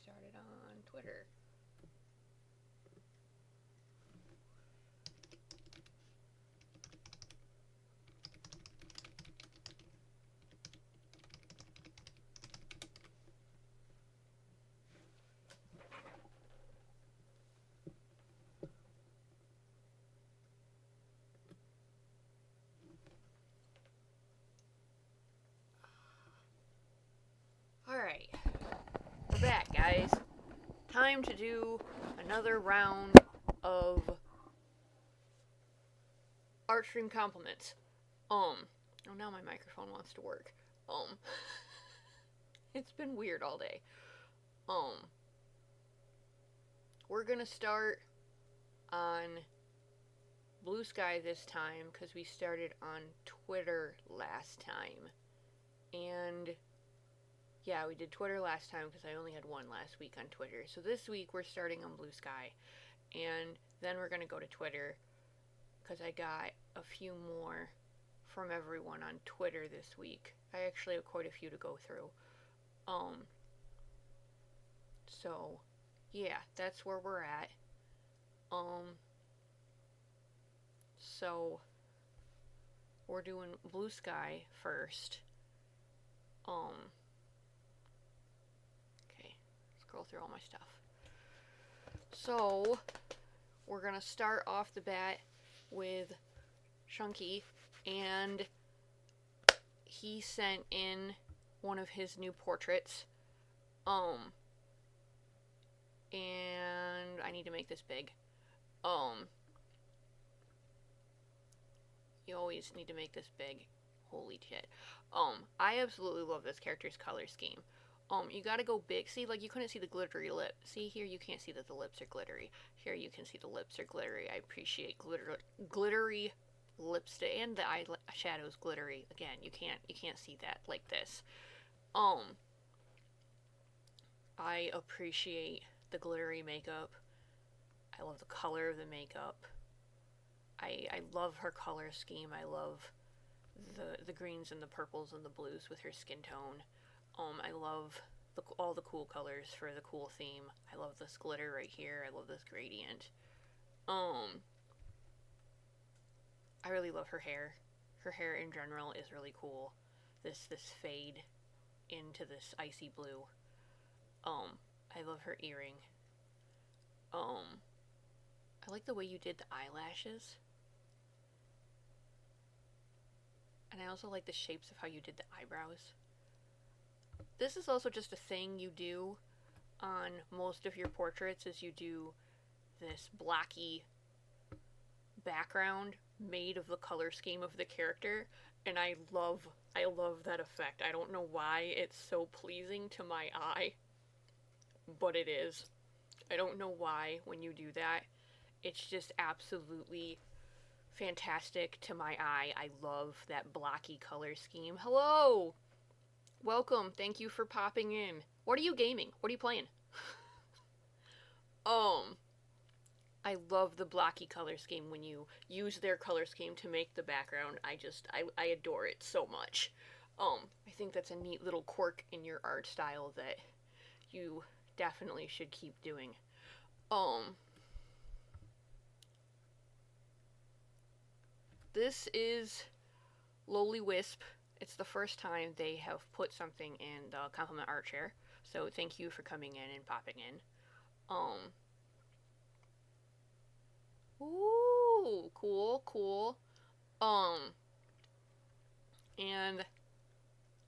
started on Twitter. Alright, we're back, guys. Time to do another round of art stream compliments. Oh, now my microphone wants to work. It's been weird all day. We're gonna start on Blue Sky this time because we started on Twitter last time. And yeah, we did Twitter last time because I only had one last week on Twitter. So this week we're starting on Blue Sky. And then we're going to go to Twitter because I got a few more from everyone on Twitter this week. I actually have quite a few to go through. So yeah, that's where we're at. So we're doing Blue Sky first. Okay, scroll through all my stuff. So we're gonna start off the bat with Shunky, and he sent in one of his new portraits. And I need to make this big. You always need to make this big. Holy shit. I absolutely love this character's color scheme. You gotta go big. See, like, you couldn't see the glittery lip. See, here you can't see that the lips are glittery. Here you can see the lips are glittery. I appreciate glittery lipstick, and the eyeshadow's glittery. Again, you can't see that like this. I appreciate the glittery makeup. I love the color of the makeup. I love her color scheme. I love the greens and the purples and the blues with her skin tone. I love all the cool colors for the cool theme. I love this glitter right here. I love this gradient. I really love her hair. Her hair in general is really cool. This fade into this icy blue. I love her earring. I like the way you did the eyelashes. And I also like the shapes of how you did the eyebrows. This is also just a thing you do on most of your portraits, is you do this blocky background made of the color scheme of the character, and I love that effect. I don't know why it's so pleasing to my eye, but it is. I don't know why when you do that. It's just absolutely fantastic to my eye. I love that blocky color scheme. Hello! Welcome. Thank you for popping in. What are you gaming? What are you playing? I love the blocky color scheme when you use their color scheme to make the background. I adore it so much. I think that's a neat little quirk in your art style that you definitely should keep doing. This is Lowly Wisp. It's the first time they have put something in the compliment art chair, so thank you for coming in and popping in. Ooh, cool. And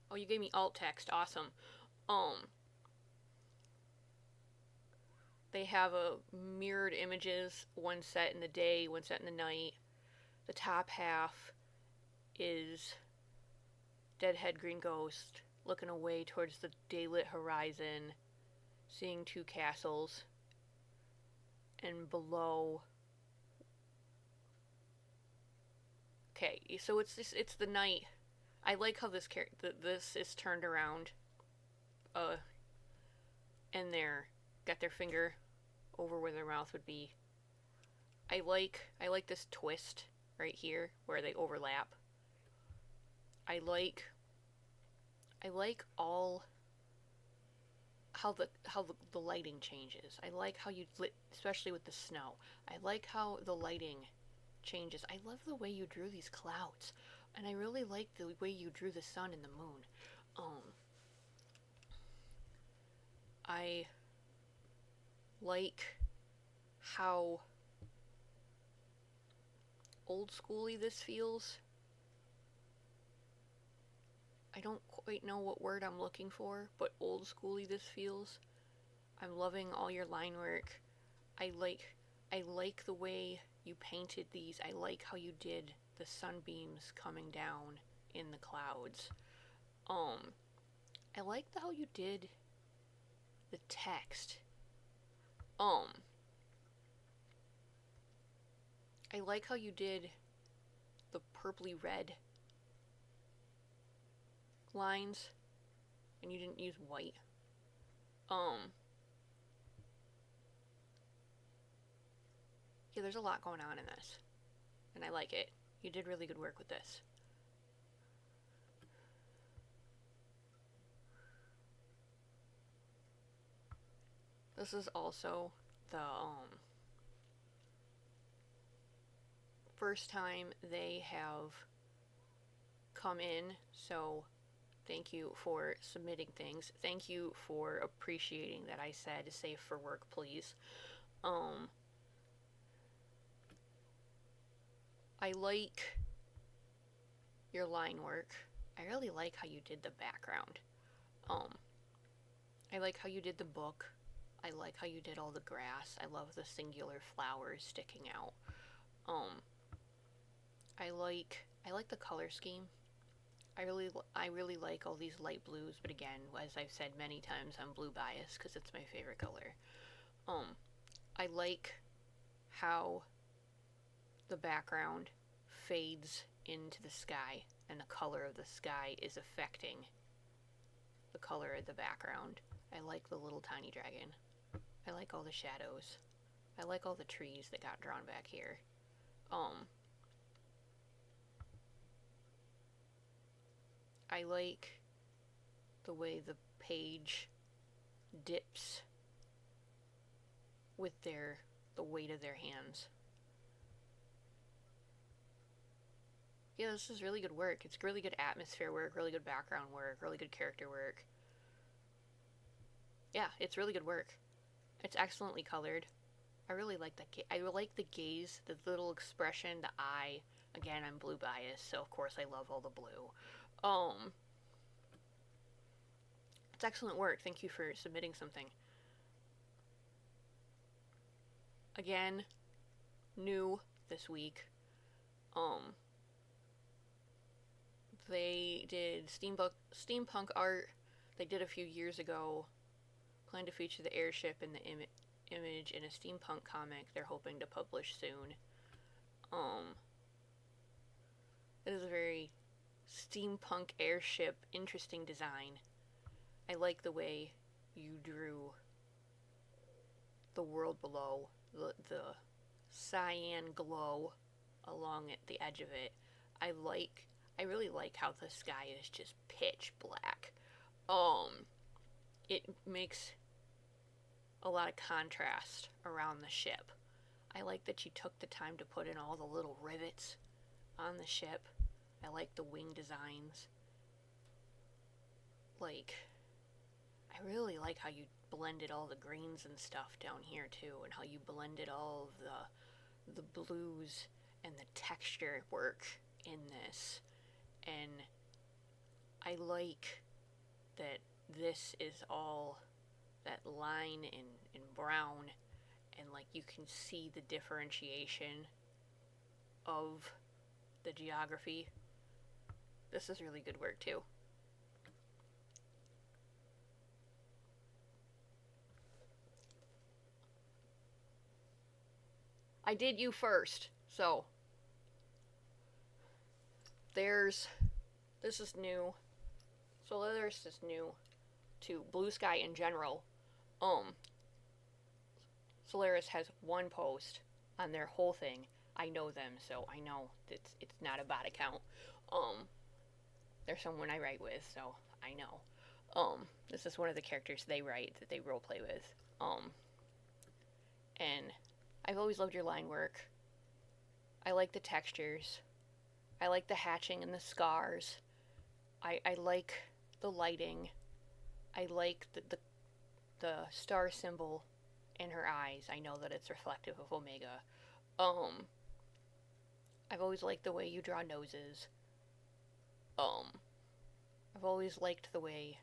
oh, you gave me alt text. Awesome. They have a mirrored images, one set in the day, one set in the night. The top half is Deadhead Green Ghost looking away towards the daylit horizon, seeing two castles, and below. Okay, so it's the night. I like how this is turned around. And they're got their finger over where their mouth would be. I like this twist right here where they overlap. I like all the lighting changes. I like how you lit, especially with the snow. I like how the lighting changes. I love the way you drew these clouds, and I really like the way you drew the sun and the moon. I like how old schooly this feels. I don't quite know what word I'm looking for, but old schooly this feels. I'm loving all your line work. I like the way you painted these. I like how you did the sunbeams coming down in the clouds. I like how you did the text. I like how you did the purpley red lines and you didn't use white. Yeah, there's a lot going on in this, and I like it. You did really good work with this. This is also the first time they have come in, so thank you for submitting things. Thank you for appreciating that I said safe for work, please. I like your line work. I really like how you did the background. I like how you did the book. I like how you did all the grass. I love the singular flowers sticking out. I like the color scheme. I really like all these light blues, but again, as I've said many times, I'm blue biased because it's my favorite color. I like how the background fades into the sky and the color of the sky is affecting the color of the background. I like the little tiny dragon. I like all the shadows. I like all the trees that got drawn back here. I like the way the page dips with the weight of their hands. Yeah, this is really good work. It's really good atmosphere work, really good background work, really good character work. Yeah, it's really good work. It's excellently colored. I really like I like the gaze, the little expression, the eye. Again, I'm blue biased, so of course I love all the blue. It's excellent work. Thank you for submitting something. Again, new this week. They did steampunk art. They did a few years ago. Plan to feature the airship in the image in a steampunk comic they're hoping to publish soon. It is a very steampunk airship, interesting design. I like the way you drew the world below, the cyan glow along at the edge of it. I really like how the sky is just pitch black. It makes a lot of contrast around the ship. I like that you took the time to put in all the little rivets on the ship. I like the wing designs. I really like how you blended all the greens and stuff down here too, and how you blended all of the blues and the texture work in this. And I like that this is all that line in brown, and you can see the differentiation of the geography. This is really good work too. I did you first, so this is new. Solaris is new to Blue Sky in general. Solaris has one post on their whole thing. I know them, so I know it's not a bot account. They're someone I write with, so I know. This is one of the characters they write that they roleplay with. And I've always loved your line work. I like the textures. I like the hatching and the scars. I like the lighting. I like the star symbol in her eyes. I know that it's reflective of Omega. I've always liked the way you draw noses. I've always liked the way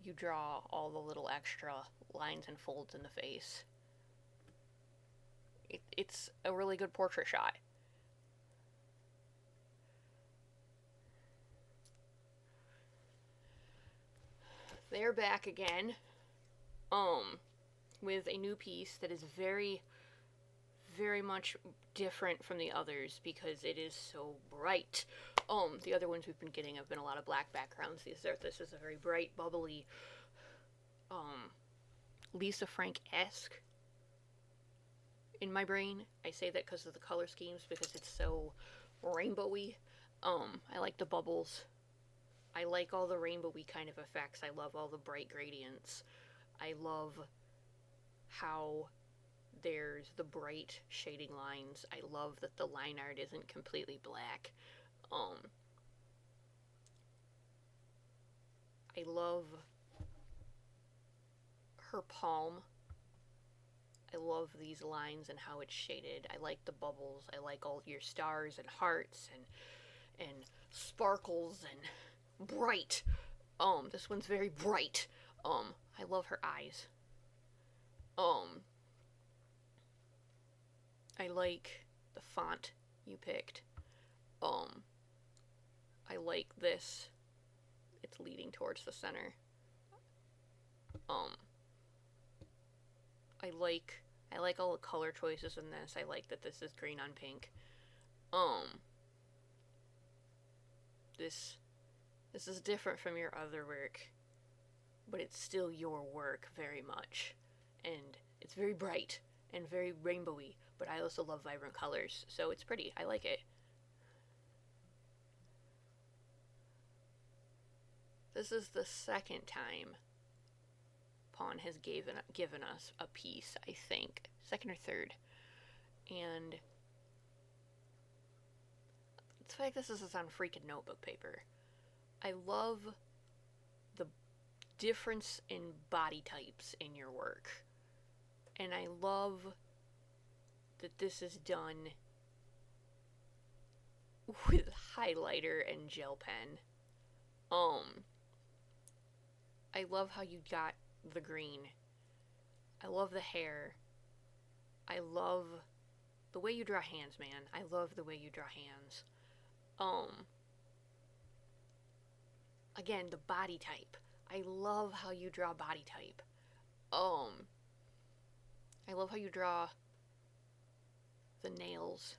you draw all the little extra lines and folds in the face. It's a really good portrait shot. They're back again, with a new piece that is very, very much different from the others because it is so bright. The other ones we've been getting have been a lot of black backgrounds. This is a very bright, bubbly, Lisa Frank-esque in my brain. I say that because of the color schemes, because it's so rainbowy. I like the bubbles. I like all the rainbowy kind of effects. I love all the bright gradients. I love how there's the bright shading lines. I love that the line art isn't completely black. I love her palm. I love these lines and how it's shaded. I like the bubbles. I like all your stars and hearts and sparkles and bright. This one's very bright. I love her eyes. I like the font you picked. I like this. It's leading towards the center. I like all the color choices in this. I like that this is green on pink. This is different from your other work, but it's still your work very much. And it's very bright and very rainbowy, but I also love vibrant colors, so it's pretty. I like it. This is the second time Pawn has given us a piece, I think. Second or third. And it's like this is on freaking notebook paper. I love the difference in body types in your work. And I love that this is done with highlighter and gel pen. I love how you got the green. I love the hair. I love the way you draw hands, man. I love the way you draw hands. Again, the body type. I love how you draw body type. I love how you draw the nails,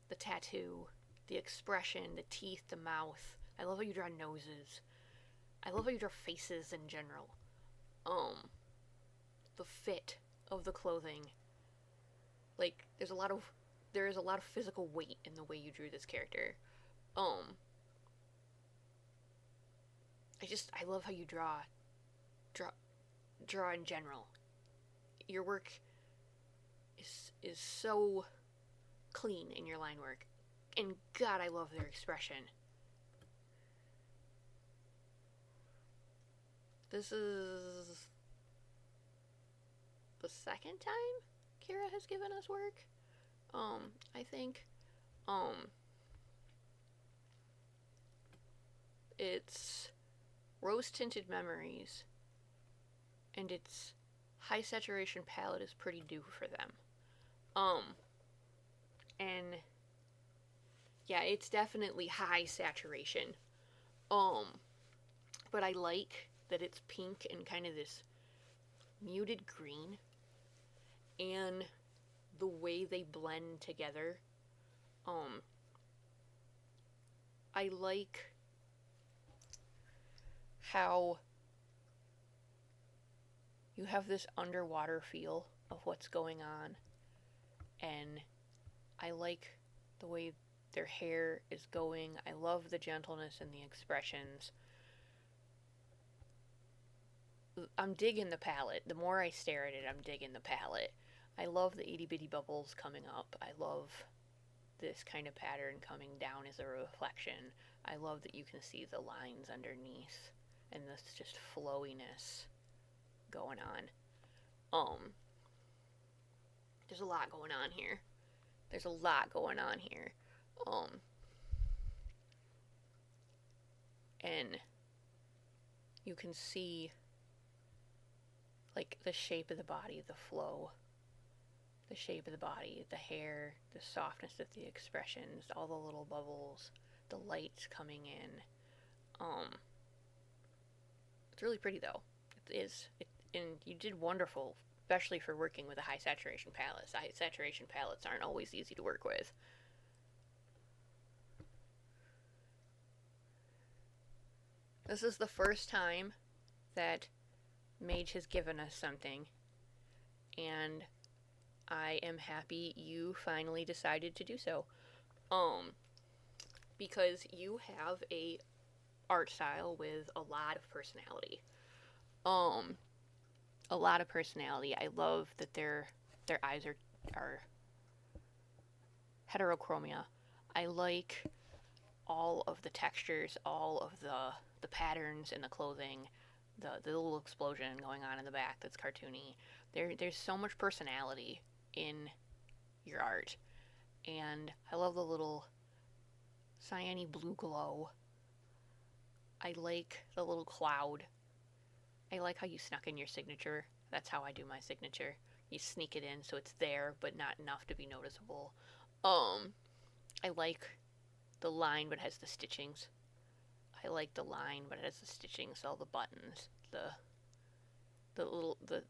the tattoo, the expression, the teeth, the mouth. I love how you draw noses. I love how you draw faces in general. The fit of the clothing. Like, there is a lot of physical weight in the way you drew this character. I love how you draw in general. Your work is so clean in your line work. And God, I love their expression. This is the second time Kira has given us work. I think. It's Rose Tinted Memories, and its high saturation palette is pretty due for them. And yeah, it's definitely high saturation. But I like that it's pink and kind of this muted green, and the way they blend together. I like how you have this underwater feel of what's going on, and I like the way their hair is going. I love the gentleness and the expressions. I'm digging the palette. The more I stare at it, I'm digging the palette. I love the itty bitty bubbles coming up. I love this kind of pattern coming down as a reflection. I love that you can see the lines underneath and this just flowiness going on. There's a lot going on here. There's a lot going on here. And you can see like the shape of the body, the flow, the shape of the body, the hair, the softness of the expressions, all the little bubbles, the lights coming in. It's really pretty though. It is. And you did wonderful, especially for working with a high saturation palette. High saturation palettes aren't always easy to work with. This is the first time that Mage has given us something, and I am happy you finally decided to do so. Because you have a art style with a lot of personality. A lot of personality. I love that their eyes are heterochromia. I like all of the textures, all of the patterns in the clothing, the little explosion going on in the back that's cartoony. There's so much personality in your art. And I love the little cyany blue glow. I like the little cloud. I like how you snuck in your signature. That's how I do my signature. You sneak it in so it's there, but not enough to be noticeable. I like the line, but it has the stitchings. I like the line, but it has the stitchings, all the buttons, the little the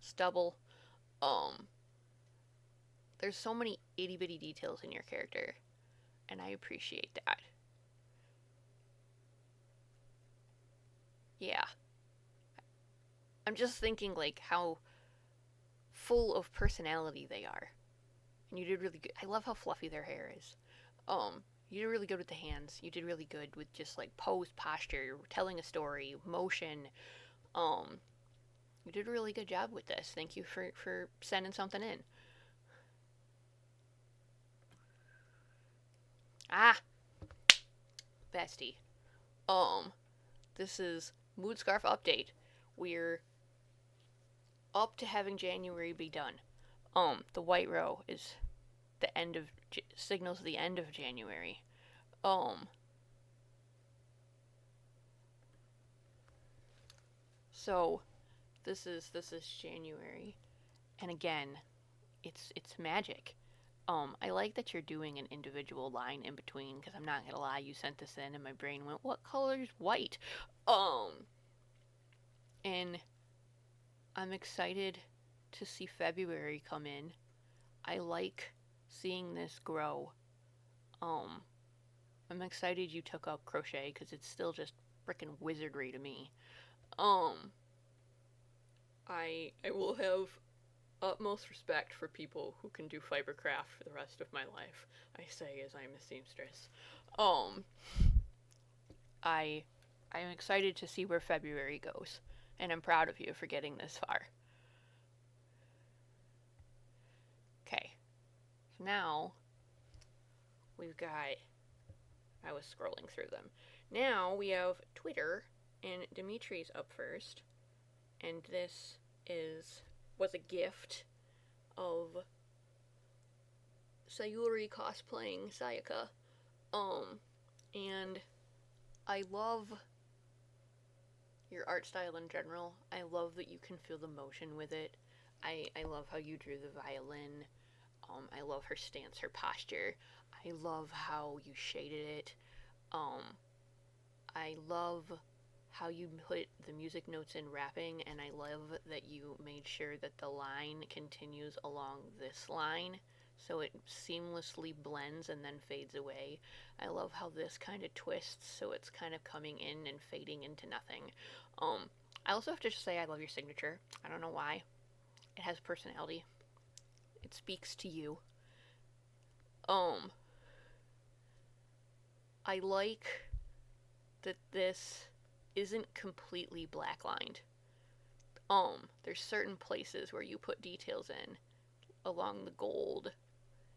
stubble. There's so many itty bitty details in your character, and I appreciate that. Yeah. I'm just thinking like how full of personality they are. And you did really good. I love how fluffy their hair is. You did really good with the hands. You did really good with just like pose, posture, telling a story, motion. You did a really good job with this. Thank you for sending something in. Ah, bestie. This is Mood Scarf Update. We're up to having January be done. The white row is the end of signals the end of January. So this is January, and again, it's magic. I like that you're doing an individual line in between, because I'm not gonna lie, you sent this in and my brain went, what color is white? And I'm excited to see February come in. I like seeing this grow. I'm excited you took up crochet, because it's still just frickin' wizardry to me. I will have utmost respect for people who can do fibercraft for the rest of my life. I say as I'm a seamstress. I'm excited to see where February goes, and I'm proud of you for getting this far. Okay, so now we've got. I was scrolling through them. Now we have Twitter, and Dimitri's up first, and this was a gift of Sayuri cosplaying Sayaka. And I love your art style in general. I love that you can feel the motion with it. I love how you drew the violin. I love her stance, her posture. I love how you shaded it. I love how you put the music notes in rapping, and I love that you made sure that the line continues along this line, so it seamlessly blends and then fades away. I love how this kind of twists, so it's kind of coming in and fading into nothing. I also have to just say I love your signature. I don't know why. It has personality. It speaks to you. I like that this isn't completely black-lined. There's certain places where you put details in along the gold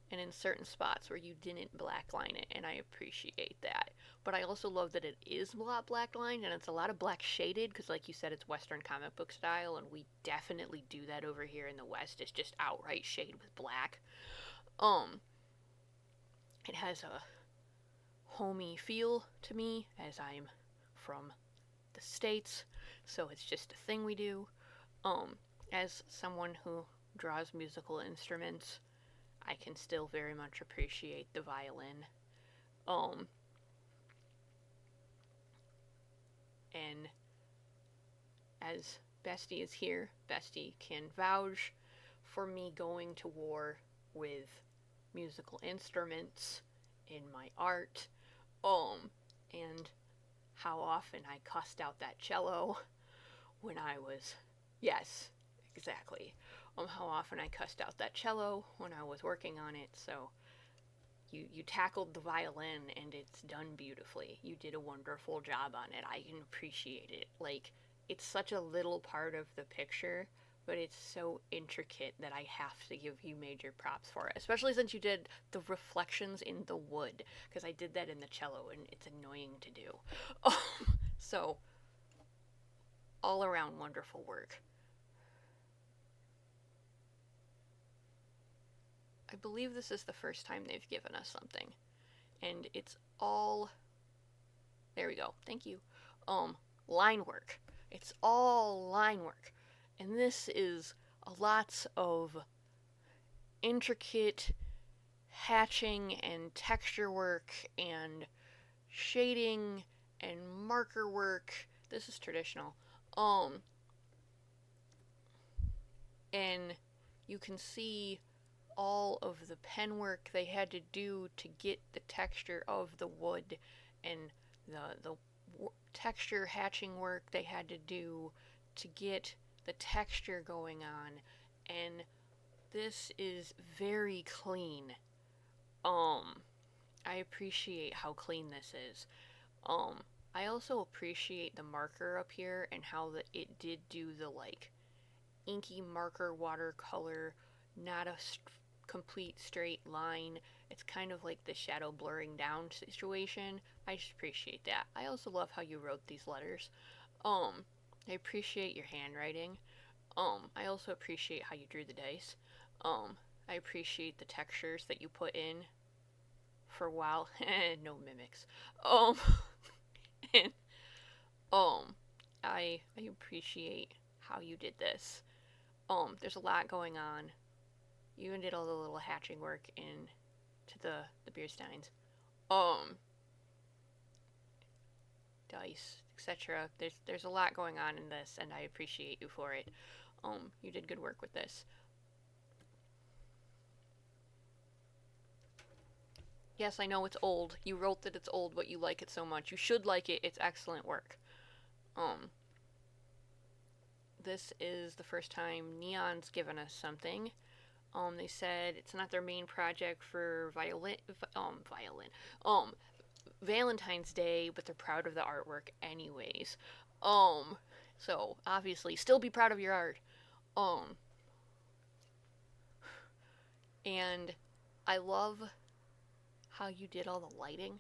and in certain spots where you didn't blackline it, and I appreciate that. But I also love that it is a lot blacklined, and it's a lot of black shaded, because like you said, it's Western comic book style, and we definitely do that over here in the West. It's just outright shade with black. It has a homey feel to me, as I'm from the States, so it's just a thing we do. As someone who draws musical instruments, I can still very much appreciate the violin. And as Bestie is here, Bestie can vouch for me going to war with musical instruments in my art. And how often I cussed out that cello when I was, yes, exactly. How often I cussed out that cello when I was working on it. So you tackled the violin and it's done beautifully. You did a wonderful job on it. I can appreciate it. Like, it's such a little part of the picture, but it's so intricate that I have to give you major props for it. Especially since you did the reflections in the wood, because I did that in the cello and it's annoying to do. So, all around wonderful work. I believe this is the first time they've given us something. And it's all, there we go, thank you, line work. It's all line work. And this is lots of intricate hatching and texture work and shading and marker work. This is traditional. And you can see all of the pen work they had to do to get the texture of the wood, and the texture hatching work they had to do to get the texture going on. And this is very clean. I appreciate how clean this is. I also appreciate the marker up here and how it did do the like inky marker watercolor, not a complete straight line. It's kind of like the shadow blurring down situation. I just appreciate that. I also love how you wrote these letters. I appreciate your handwriting. I also appreciate how you drew the dice. I appreciate the textures that you put in for a while. No mimics. And I appreciate how you did this. There's a lot going on. You even did all the little hatching work into the beer steins. Dice, etc. There's a lot going on in this, and I appreciate you for it. You did good work with this. Yes, I know it's old. You wrote that it's old, but you like it so much. You should like it. It's excellent work. This is the first time Neon's given us something. They said it's not their main project for Valentine's Day, but they're proud of the artwork anyways. So obviously, still be proud of your art. And I love how you did all the lighting.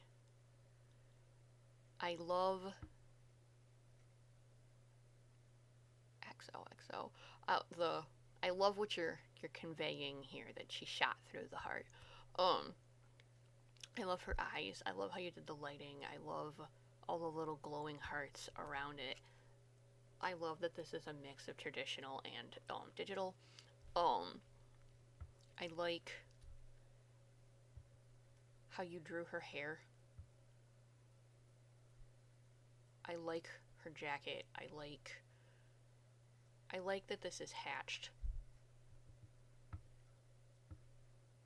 I love XOXO. I love what you're conveying here, that she shot through the heart. I love her eyes. I love how you did the lighting. I love all the little glowing hearts around it. I love that this is a mix of traditional and digital. I like how you drew her hair. I like her jacket. I like that this is hatched.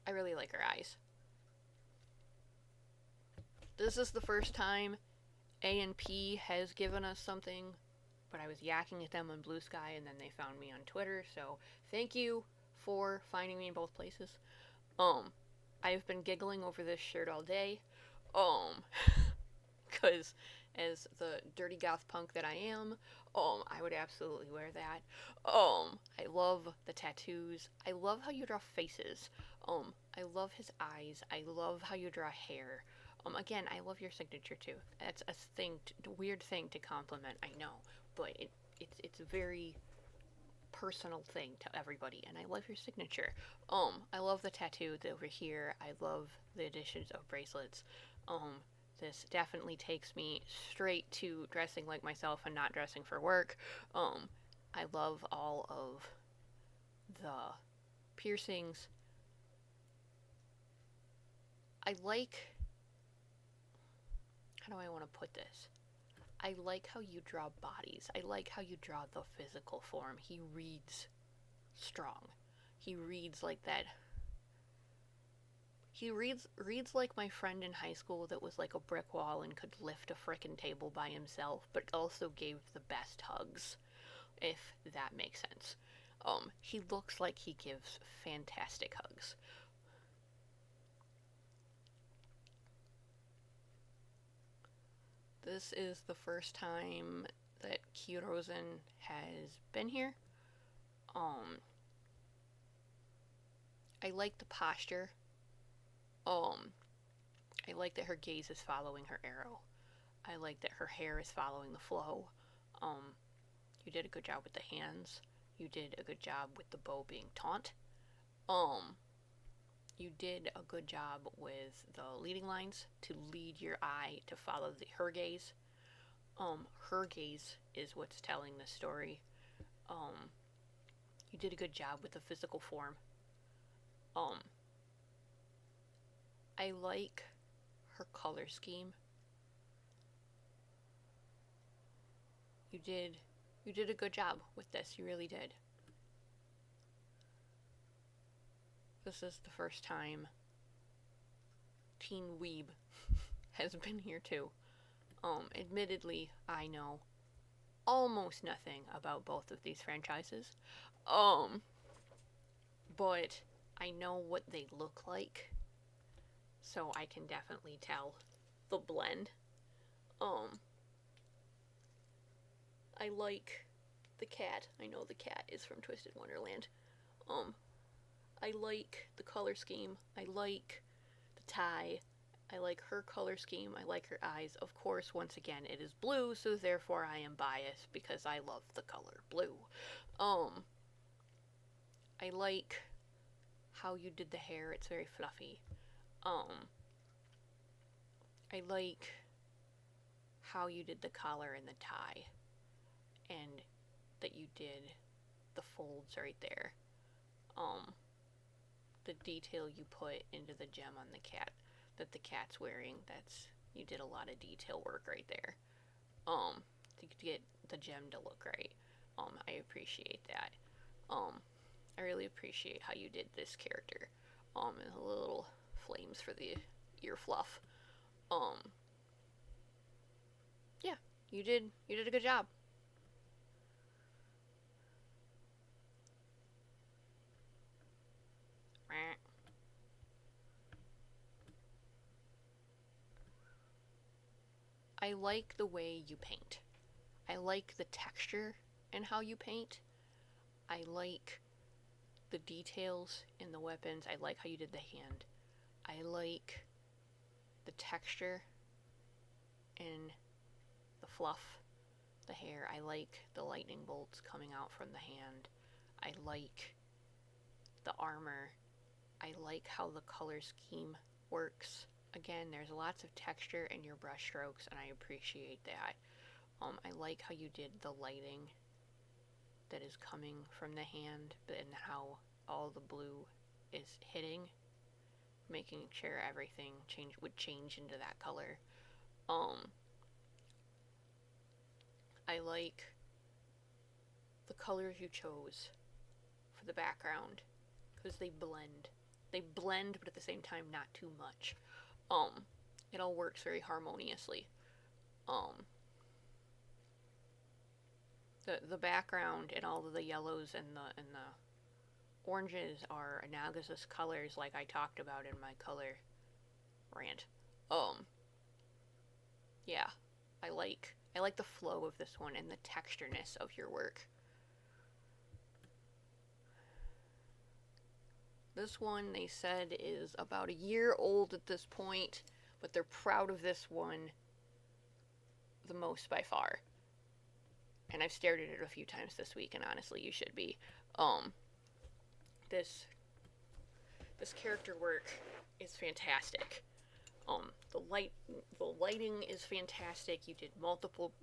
I really like her eyes. This is the first time A&P has given us something, but I was yakking at them on Blue Sky, and then they found me on Twitter, so thank you for finding me in both places. I've been giggling over this shirt all day, because as the dirty goth punk that I am, I would absolutely wear that. I love the tattoos. I love how you draw faces. I love his eyes. I love how you draw hair. Again, I love your signature too. That's a weird thing to compliment, I know, but it's a very personal thing to everybody, and I love your signature. I love the tattoos over here. I love the additions of bracelets. This definitely takes me straight to dressing like myself and not dressing for work. I love all of the piercings. I like, how do I want to put this? I like how you draw bodies. I like how you draw the physical form. He reads strong. He reads like that. He reads like my friend in high school that was like a brick wall and could lift a frickin' table by himself, but also gave the best hugs, if that makes sense. He looks like he gives fantastic hugs. This is the first time that Kirozen has been here. I like the posture. I like that her gaze is following her arrow. I like that her hair is following the flow. You did a good job with the hands. You did a good job with the bow being taunt. You did a good job with the leading lines to lead your eye to follow her gaze. Her gaze is what's telling the story. You did a good job with the physical form. I like her color scheme. You did a good job with this. You really did. This is the first time Teen Weeb has been here too. Admittedly, I know almost nothing about both of these franchises. But I know what they look like, so I can definitely tell the blend. I like the cat. I know the cat is from Twisted Wonderland. I like the color scheme. I like the tie. I like her color scheme. I like her eyes. Of course, once again, it is blue, so therefore I am biased because I love the color blue. I like how you did the hair. It's very fluffy. I like how you did the collar and the tie, and that you did the folds right there. The detail you put into the gem on the cat that the cat's wearing, you did a lot of detail work right there. To get the gem to look right. I appreciate that. I really appreciate how you did this character. And the little flames for the ear fluff. Yeah, you did a good job. I like the way you paint. I like the texture and how you paint. I like the details in the weapons. I like how you did the hand. I like the texture and the fluff, the hair. I like the lightning bolts coming out from the hand. I like the armor. I like how the color scheme works. Again, there's lots of texture in your brush strokes, and I appreciate that. I like how you did the lighting that is coming from the hand, and how all the blue is hitting, making sure everything would change into that color. I like the colors you chose for the background, because they blend. They blend, but at the same time, not too much. It all works very harmoniously. The background and all of the yellows and the oranges are analogous colors, like I talked about in my color rant. Yeah, I I like the flow of this one and the textureness of your work. This one, they said, is about a year old at this point, but they're proud of this one the most by far. And I've stared at it a few times this week, and honestly, you should be. This character work is fantastic. The lighting is fantastic. You did multiple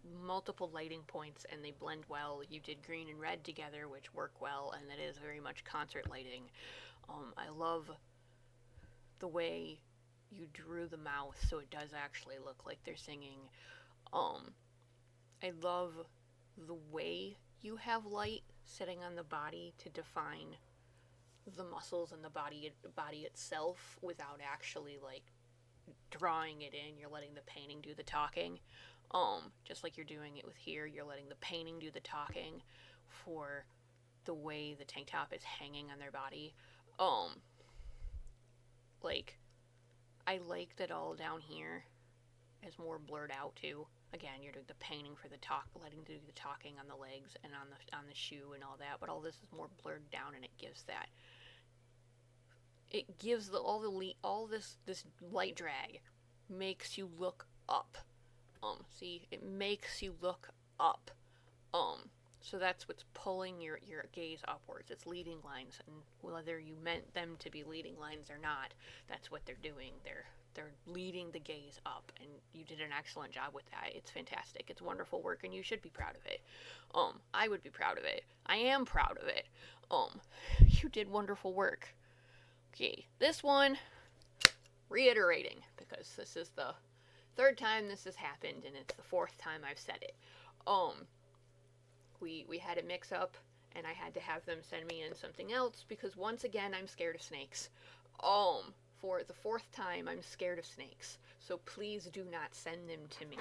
lighting points, and they blend well. You did green and red together, which work well, and that is very much concert lighting. I love the way you drew the mouth, so it does actually look like they're singing. I love the way you have light sitting on the body to define the muscles and the body itself without actually like drawing it in. You're letting the painting do the talking. Just like you're doing it with here, you're letting the painting do the talking for the way the tank top is hanging on their body. Like, I like that all down here is more blurred out too. Again, you're doing the painting for the letting do the talking on the legs and on the shoe and all that, but all this is more blurred down, and it gives that. It gives all this light drag makes you look up. See, it makes you look up. So that's what's pulling your gaze upwards. It's leading lines, and whether you meant them to be leading lines or not, that's what they're doing. They're leading the gaze up, and you did an excellent job with that. It's fantastic. It's wonderful work, and you should be proud of it. I would be proud of it. I am proud of it. You did wonderful work. Okay, this one, reiterating, because this is the third time this has happened, and it's the fourth time I've said it. We had a mix-up, and I had to have them send me in something else, because once again, I'm scared of snakes. For the fourth time, I'm scared of snakes, so please do not send them to me.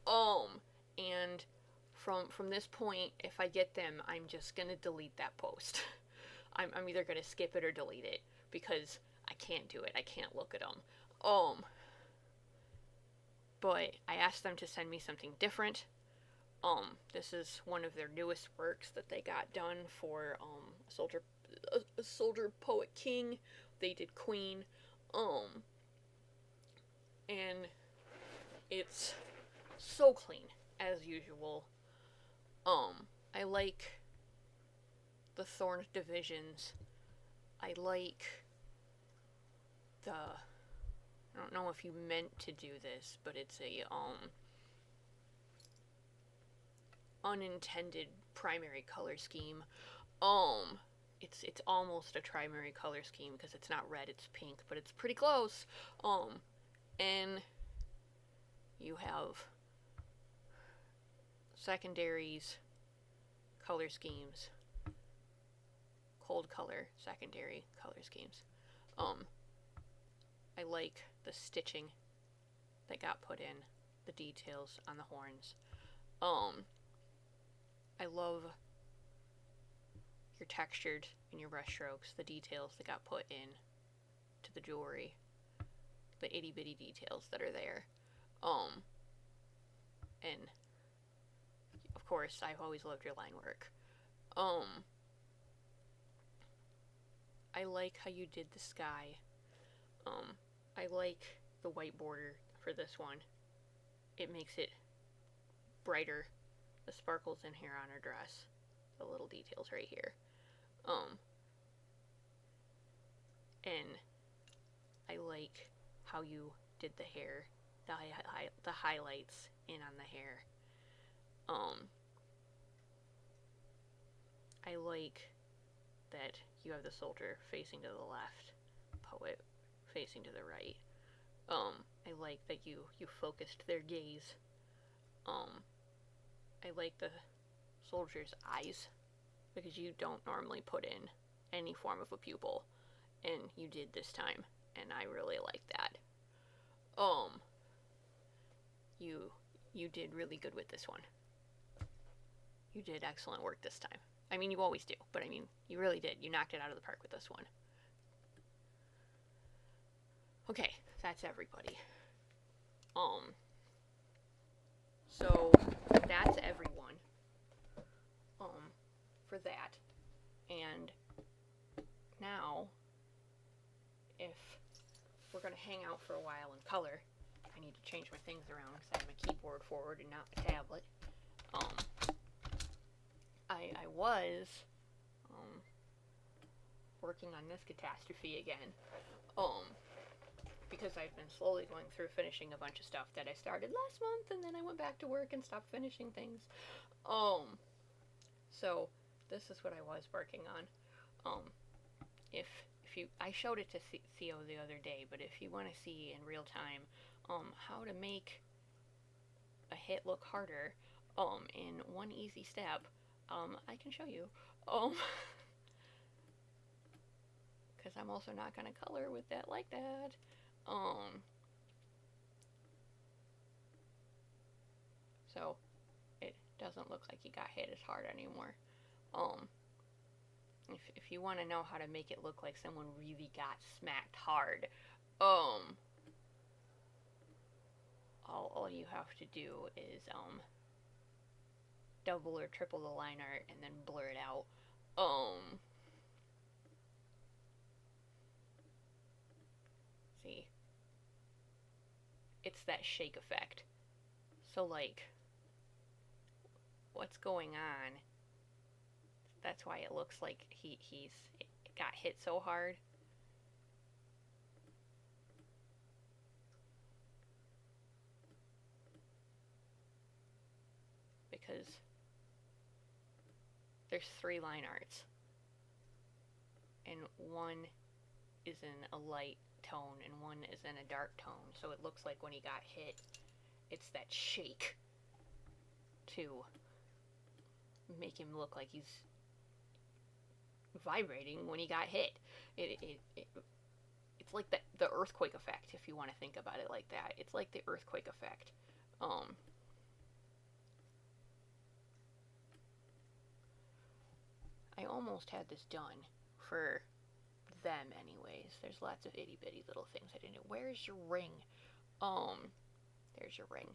And from this point, if I get them, I'm just gonna delete that post. I'm either gonna skip it or delete it, because I can't do it. I can't look at them. But I asked them to send me something different. This is one of their newest works that they got done for a Soldier Poet King. They did Queen. And it's so clean, as usual. I like the Thorn Divisions. I like I don't know if you meant to do this, but it's a, unintended primary color scheme. It's almost a primary color scheme because it's not red, it's pink, but it's pretty close. And you have secondaries, color schemes, cold color, secondary color schemes. I like the stitching that got put in, the details on the horns. I love your textured and your brush strokes, the details that got put in to the jewelry, the itty bitty details that are there. And of course, I've always loved your line work. I like how you did the sky. I like the white border for this one. It makes it brighter. The sparkles in here on her dress. The little details right here. And I like how you did the hair. The highlights in on the hair. I like that you have the soldier facing to the left, poet facing to the right. I like that you focused their gaze. I like the soldier's eyes, because you don't normally put in any form of a pupil, and you did this time, and I really like that. You did really good with this one. You did excellent work this time. I mean, you always do, but I mean, you really did. You knocked it out of the park with this one. Okay, that's everybody. So for a while in color. I need to change my things around because I have my keyboard forward and not my tablet. I was working on this catastrophe again, because I've been slowly going through finishing a bunch of stuff that I started last month, and then I went back to work and stopped finishing things. So this is what I was working on. If you, I showed it to Theo the other day, but if you want to see in real time, how to make a hit look harder, in one easy step, I can show you. Because I'm also not going to color with that like that. So it doesn't look like he got hit as hard anymore. If you want to know how to make it look like someone really got smacked hard, all you have to do is double or triple the line art and then blur it out. See, it's that shake effect. So like, what's going on? That's why it looks like he's got hit so hard. Because there's 3 line arts, and one is in a light tone and one is in a dark tone, so it looks like when he got hit, it's that shake to make him look like he's vibrating when he got hit. It's like the earthquake effect, if you want to think about it like that. It's like the earthquake effect. I almost had this done for them anyways. There's lots of itty bitty little things I didn't do. Where's your ring? There's your ring.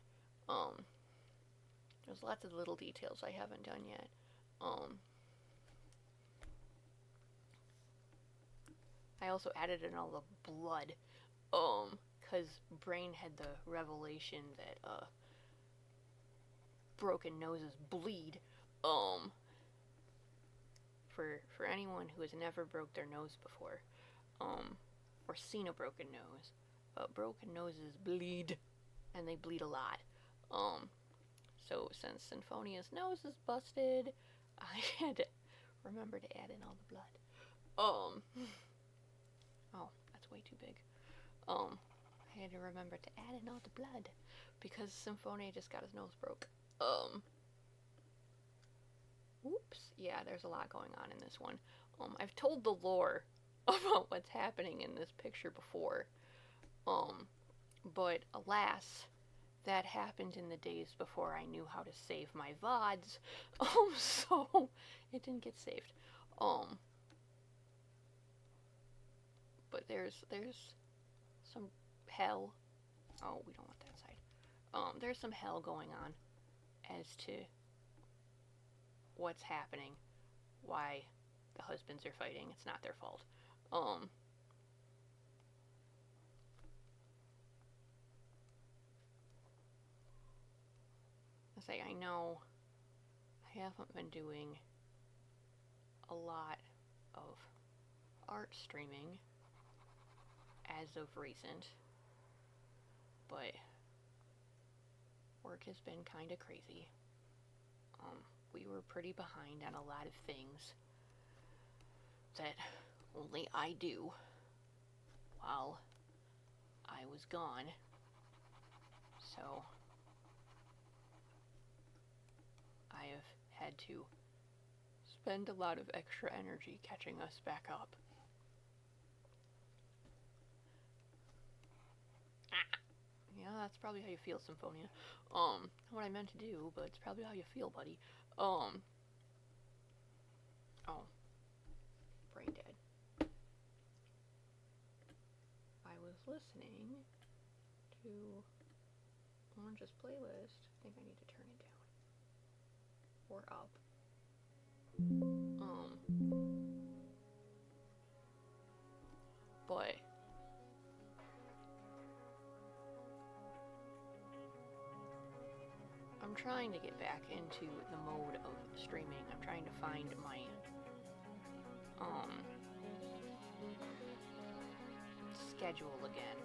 There's lots of little details I haven't done yet. I also added in all the blood, because Brain had the revelation that broken noses bleed. For anyone who has never broke their nose before, or seen a broken nose, broken noses bleed, and they bleed a lot. So since Sinfonia's nose is busted, I had to remember to add in all the blood. Oh, that's way too big. I had to remember to add in all the blood because Symphonia just got his nose broke. Oops. Yeah, there's a lot going on in this one. I've told the lore about what's happening in this picture before. But alas, that happened in the days before I knew how to save my VODs. So it didn't get saved. But there's some hell. Oh, we don't want that side. There's some hell going on as to what's happening, why the husbands are fighting. It's not their fault. I know I haven't been doing a lot of art streaming as of recent, but work has been kind of crazy. We were pretty behind on a lot of things that only I do while I was gone. So I have had to spend a lot of extra energy catching us back up. Yeah, that's probably how you feel, Symphonia. What I meant to do, but it's probably how you feel, buddy. Oh. Brain dead. I was listening to Orange's playlist. I think I need to turn it down. Or up. But trying to get back into the mode of streaming. I'm trying to find my schedule again.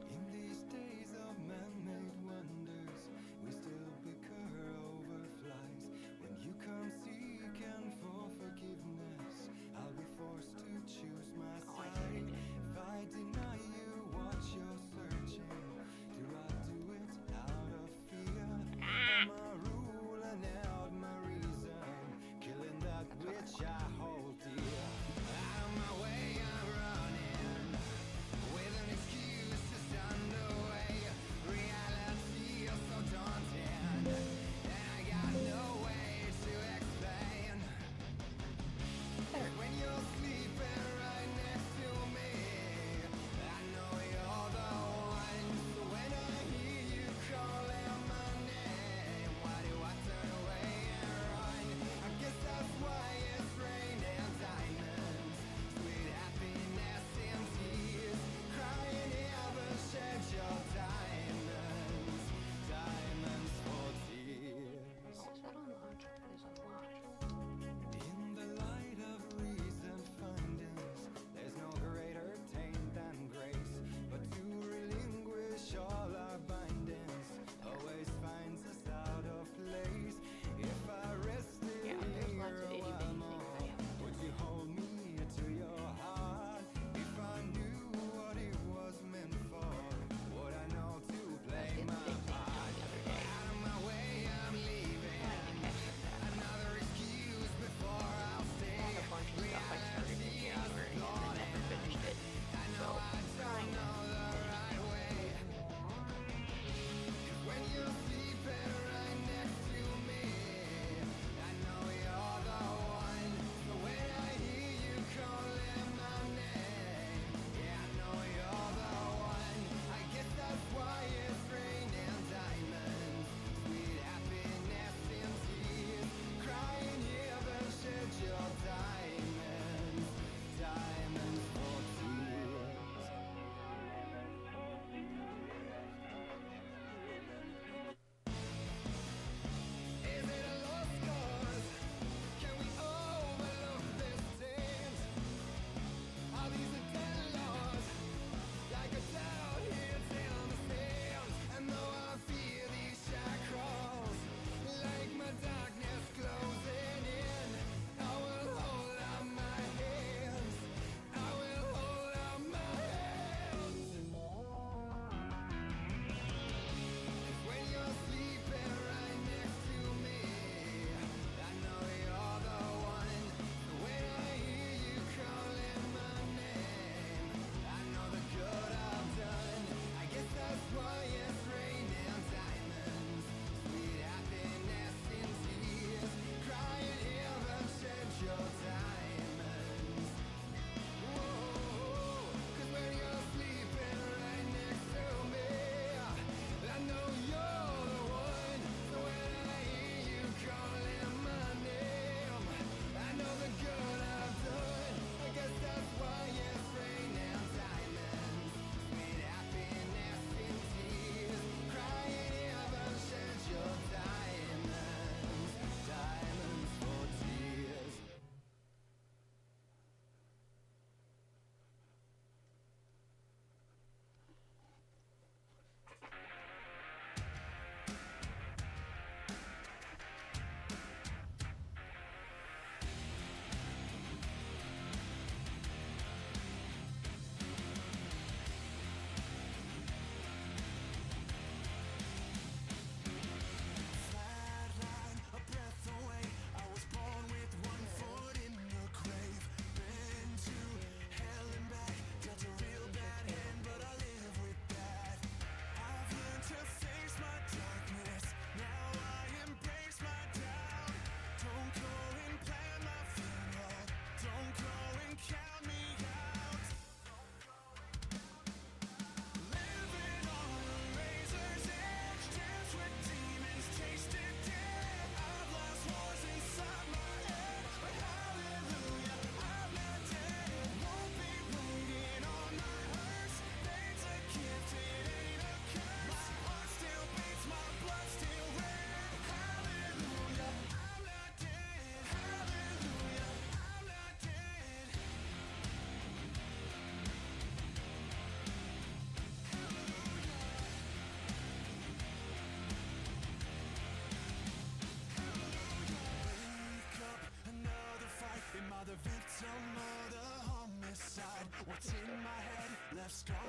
In these days of man-made wonders, we still bicker over flies. When you come seeking for forgiveness, I'll be forced to choose my side. If I deny you what you're searching, do I do it out of fear? Am I ruling out my reason, killing that which I hold dear? Out of my way I'm running, with an excuse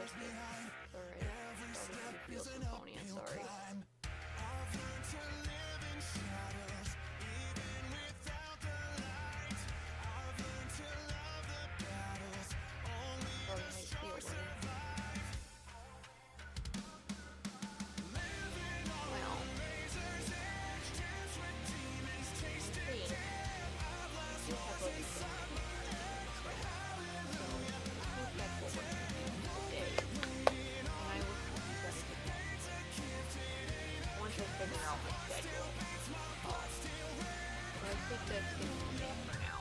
like it. It's alright. Probably because you feel some phony. I'm sorry. Probably how you feel, buddy. Well, I think we do have a decent amount of time in this one. So I think that's what we're going to do today. And I will keep you guys informed once I figure out my schedule. But I think that's going to be it for now.